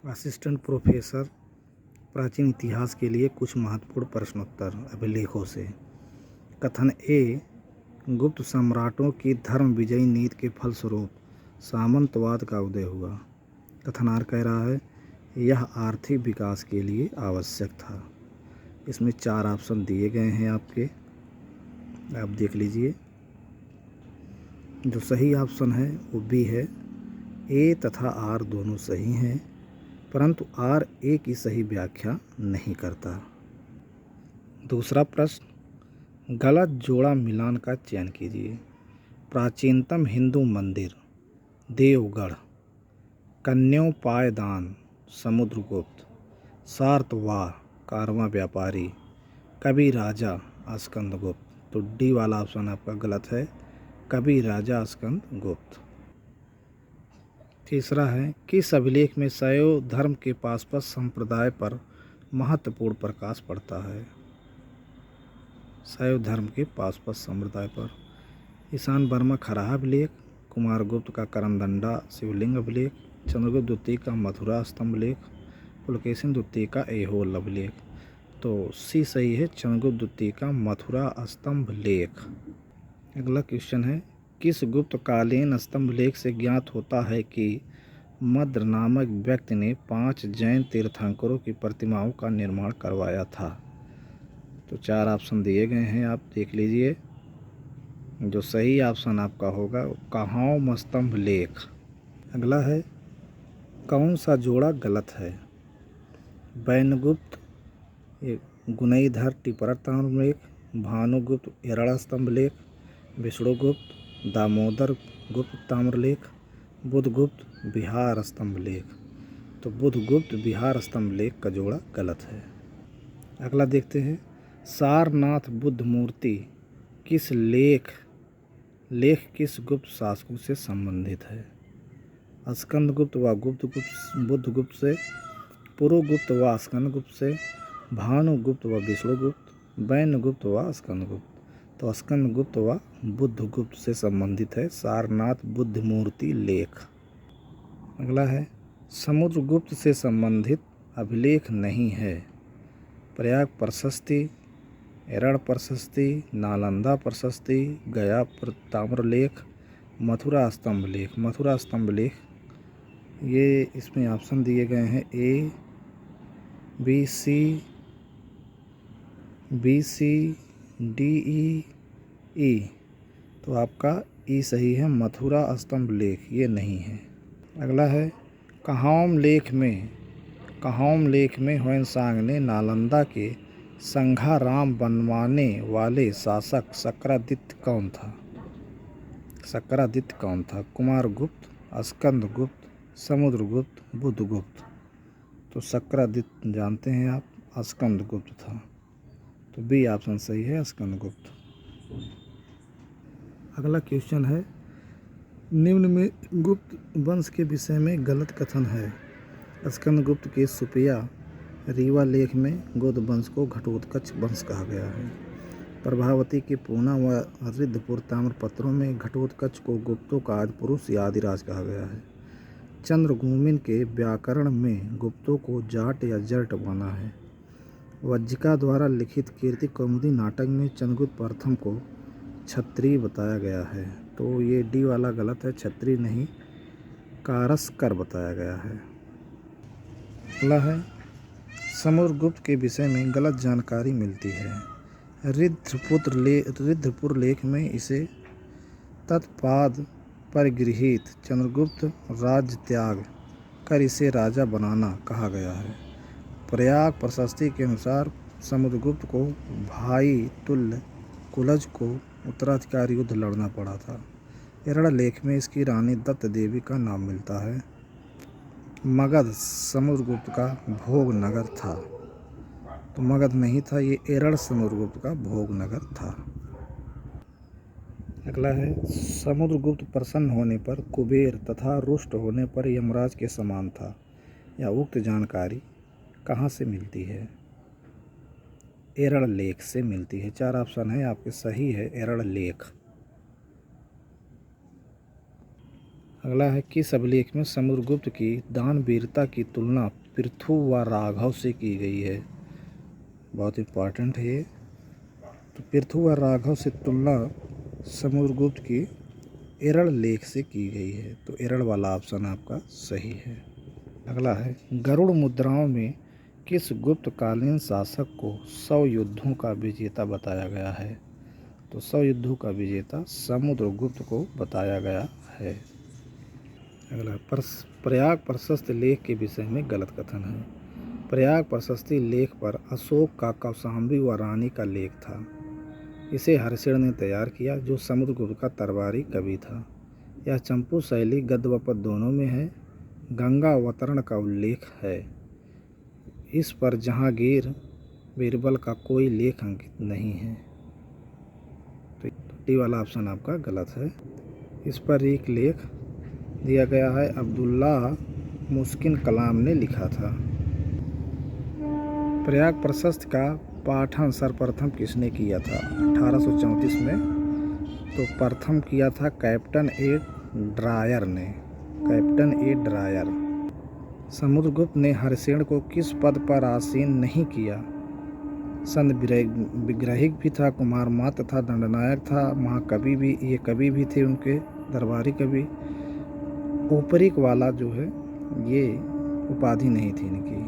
Assistant professor प्राचीन इतिहास के लिए कुछ महत्वपूर्ण प्रश्नोत्तर अभिलेखों से। कथन ए, गुप्त सम्राटों की धर्म विजयी नीति के फलस्वरूप सामंतवाद का उदय हुआ। कथन आर कह रहा है यह आर्थिक विकास के लिए आवश्यक था। इसमें 4 ऑप्शन दिए गए हैं आपके, आप देख लीजिए। जो सही ऑप्शन है वो बी है। ए तथा आर दोनों सही हैं, परंतु आर ए की सही व्याख्या नहीं करता। दूसरा प्रश्न, गलत जोड़ा मिलान का चयन कीजिए। प्राचीनतम हिंदू मंदिर देवगढ़, कन्योपायदान समुद्रगुप्त, सातवाह कारवां व्यापारी, कवि राजा स्कंदगुप्त। तो डी वाला ऑप्शन आपका गलत है, कवि राजा स्कंदगुप्त। तीसरा है, किस अभिलेख में शैव धर्म के पाशुपत संप्रदाय पर महत्वपूर्ण प्रकाश पड़ता है? शैव धर्म के पाशुपत संप्रदाय पर ईशान वर्मा खराह अभिलेख, कुमारगुप्त का करंदंडा शिवलिंग अभिलेख, चंद्रगुप्त द्वितीय का मथुरा स्तंभ लेख, पुलकेशिन द्वितीय का ऐहोल अभिलेख। तो सी सही है, चंद्रगुप्त द्वितीय का मथुरा स्तंभ लेख। अगला क्वेश्चन है, किस गुप्तकालीन स्तंभ लेख से ज्ञात होता है कि मद्र नामक व्यक्ति ने 5 जैन तीर्थंकरों की प्रतिमाओं का निर्माण करवाया था? तो 4 ऑप्शन दिए गए हैं, आप देख लीजिए। जो सही ऑप्शन आपका होगा कहाओम स्तंभ लेख। अगला है, कौन सा जोड़ा गलत है? वैनगुप्त गुणईधर टिपरा ताम्र लेख, भानुगुप्त एरड़ा स्तंभ लेख, विष्णुगुप्त दामोदर गुप्त ताम्रलेख, बुधगुप्त बिहार स्तंभ लेख। तो बुधगुप्त बिहार स्तंभ लेख का जोड़ा गलत है। अगला देखते हैं, सारनाथ बुद्ध मूर्ति किस लेख किस गुप्त शासकों से संबंधित है? स्कंदगुप्त व बुद्धगुप्त से, पुरुगुप्त व स्कंदगुप्त से, भानुगुप्त व विष्णुगुप्त, वैनगुप्त व स्कंदगुप्त। तो स्कंदगुप्त व बुद्धगुप्त से संबंधित है सारनाथ बुद्ध मूर्ति लेख। अगला है, समुद्रगुप्त से संबंधित अभिलेख नहीं है। प्रयाग प्रशस्ति, एरड़ प्रशस्ति, नालंदा प्रशस्ति, गया ताम्रलेख, मथुरा स्तंभ लेख। मथुरा स्तंभ लेख, ये इसमें ऑप्शन दिए गए हैं A B C D E. तो आपका ई सही है, मथुरा स्तंभ लेख ये नहीं है। अगला है, कहाओम लेख में ह्वेनसांग ने नालंदा के संघाराम बनवाने वाले शासक शक्रादित्य कौन था? कुमारगुप्त, स्कंदगुप्त, समुद्रगुप्त, बुधगुप्त। तो शक्रादित्य जानते हैं आप, स्कंदगुप्त था। तो बी ऑप्शन सही है, स्कंदगुप्त। अगला क्वेश्चन है, निम्न में गुप्त वंश के विषय में गलत कथन है। स्कंदगुप्त के सुपिया रीवा लेख में गोद वंश को घटोत्कच वंश कहा गया है। प्रभावती के पूना व रिद्धपुर ताम्रपत्रों में घटोत्कच को गुप्तों का आदि पुरुष या आदिराज कहा गया है। चंद्रगुम्न के व्याकरण में गुप्तों को जाट या जट माना है। वज्जिका द्वारा लिखित कीर्ति कौमुदी नाटक में चंद्रगुप्त प्रथम को क्षत्रिय बताया गया है। तो ये डी वाला गलत है, क्षत्रिय नहीं कारस्कर बताया गया है। अगला है, समुद्रगुप्त के विषय में गलत जानकारी मिलती है। रिद्धपुर लेख में इसे तत्पाद परिगृहीत चंद्रगुप्त राज्य त्याग कर इसे राजा बनाना कहा गया है। प्रयाग प्रशस्ति के अनुसार समुद्रगुप्त को भाई तुल्य कुलज को उत्तराधिकारी युद्ध लड़ना पड़ा था। एरड़ लेख में इसकी रानी दत्त देवी का नाम मिलता है। मगध समुद्रगुप्त का भोग नगर था। तो मगध नहीं था, ये एरड़ समुद्रगुप्त का भोग नगर था। अगला है, समुद्रगुप्त प्रसन्न होने पर कुबेर तथा रुष्ट होने पर यमराज के समान था। यह उक्त जानकारी कहाँ से मिलती है? एरड़ लेख से मिलती है। 4 ऑप्शन है आपके, सही है एरड़ लेख। अगला है किस अभिलेख में समुद्रगुप्त की दानवीरता की तुलना पृथु व राघव से की गई है। बहुत इम्पॉर्टेंट है ये। तो पृथु व राघव से तुलना समुद्रगुप्त की एरड़ लेख से की गई है। तो एरड़ वाला ऑप्शन आपका सही है। अगला है गरुड़ मुद्राओं में किस गुप्तकालीन शासक को 100 युद्धों का विजेता बताया गया है। तो 100 युद्धों का विजेता समुद्रगुप्त को बताया गया है। अगला प्रयाग प्रशस्ति लेख के विषय में गलत कथन है। प्रयाग प्रशस्ति लेख पर अशोक का कौशाम्बी व रानी का लेख था। इसे हर्षिण ने तैयार किया जो समुद्रगुप्त का तरबारी कवि था। यह चंपू शैली गद्य व पद्य दोनों में है। गंगा अवतरण का उल्लेख है। इस पर जहांगीर बीरबल का कोई लेख अंकित नहीं है। तो डी वाला ऑप्शन आपका गलत है। इस पर एक लेख दिया गया है, अब्दुल्ला मुस्किन कलाम ने लिखा था। प्रयाग प्रशस्ति का पाठन सर्वप्रथम किसने किया था 1834 में। तो प्रथम किया था कैप्टन ए ड्रायर ने। कैप्टन ए ड्रायर। समुद्रगुप्त ने हर्षिण को किस पद पर आसीन नहीं किया। संत विग्रहिक भी था, कुमार मात्र था, दंडनायक था, महाकवि भी, ये कवि भी थे उनके दरबारी कवि। ऊपरीक वाला जो है ये उपाधि नहीं थी इनकी।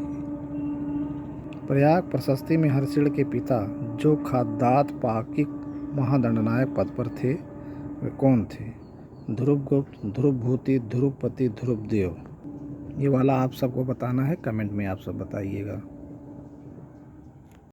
प्रयाग प्रशस्ति में हर्षिण के पिता जो खाद्दात पाकिक महादंडनायक पद पर थे वे कौन थे। ध्रुवगुप्त, ध्रुवभूति, ध्रुवपति, ध्रुवदेव। ये वाला आप सबको बताना है, कमेंट में आप सब बताइएगा।